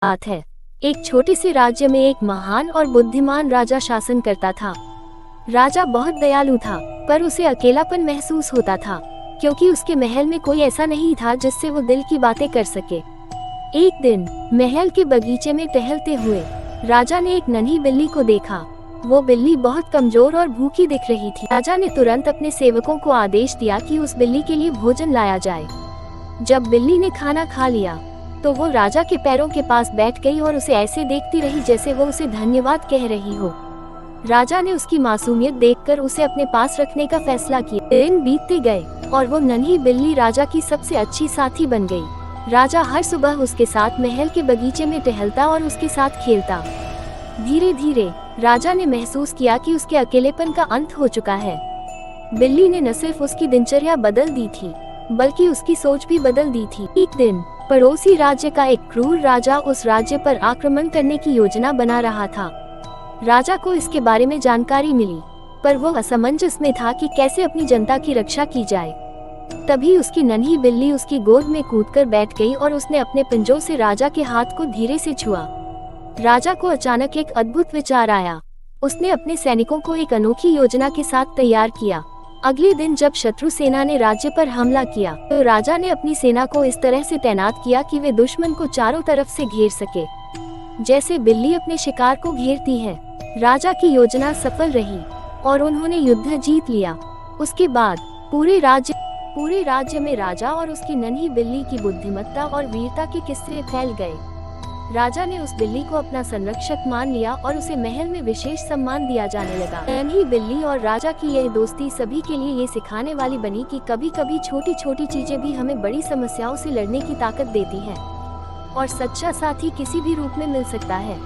बात है। एक छोटे से राज्य में एक महान और बुद्धिमान राजा शासन करता था। राजा बहुत दयालु था, पर उसे अकेलापन महसूस होता था, क्योंकि उसके महल में कोई ऐसा नहीं था जिससे वो दिल की बातें कर सके। एक दिन महल के बगीचे में टहलते हुए राजा ने एक नन्ही बिल्ली को देखा। वो बिल्ली बहुत कमजोर और भूखी दिख रही थी। राजा ने तुरंत अपने सेवकों को आदेश दिया कि उस बिल्ली के लिए भोजन लाया जाए। जब बिल्ली ने खाना खा लिया तो वो राजा के पैरों के पास बैठ गई और उसे ऐसे देखती रही जैसे वो उसे धन्यवाद कह रही हो। राजा ने उसकी मासूमियत देखकर उसे अपने पास रखने का फैसला किया। दिन बीतते गए और वो नन्ही बिल्ली राजा की सबसे अच्छी साथी बन गई। राजा हर सुबह उसके साथ महल के बगीचे में टहलता और उसके साथ खेलता। धीरे धीरे राजा ने महसूस किया कि उसके अकेलेपन का अंत हो चुका है। बिल्ली ने न सिर्फ उसकी दिनचर्या बदल दी थी, बल्कि उसकी सोच भी बदल दी थी। एक दिन पड़ोसी राज्य का एक क्रूर राजा उस राज्य पर आक्रमण करने की योजना बना रहा था। राजा को इसके बारे में जानकारी मिली, पर वो असमंजस में था कि कैसे अपनी जनता की रक्षा की जाए। तभी उसकी नन्ही बिल्ली उसकी गोद में कूदकर बैठ गई और उसने अपने पंजों से राजा के हाथ को धीरे से छुआ। राजा को अचानक एक अद्भुत विचार आया। उसने अपने सैनिकों को एक अनोखी योजना के साथ तैयार किया। अगले दिन जब शत्रु सेना ने राज्य पर हमला किया तो राजा ने अपनी सेना को इस तरह से तैनात किया कि वे दुश्मन को चारों तरफ से घेर सके, जैसे बिल्ली अपने शिकार को घेरती है। राजा की योजना सफल रही और उन्होंने युद्ध जीत लिया। उसके बाद पूरे राज्य में राजा और उसकी नन्ही बिल्ली की बुद्धिमत्ता और वीरता के किस्से फैल गए। राजा ने उस बिल्ली को अपना संरक्षक मान लिया और उसे महल में विशेष सम्मान दिया जाने लगा। नन्ही बिल्ली और राजा की यह दोस्ती सभी के लिए ये सिखाने वाली बनी कि कभी कभी छोटी छोटी चीजें भी हमें बड़ी समस्याओं से लड़ने की ताकत देती हैं, और सच्चा साथी किसी भी रूप में मिल सकता है।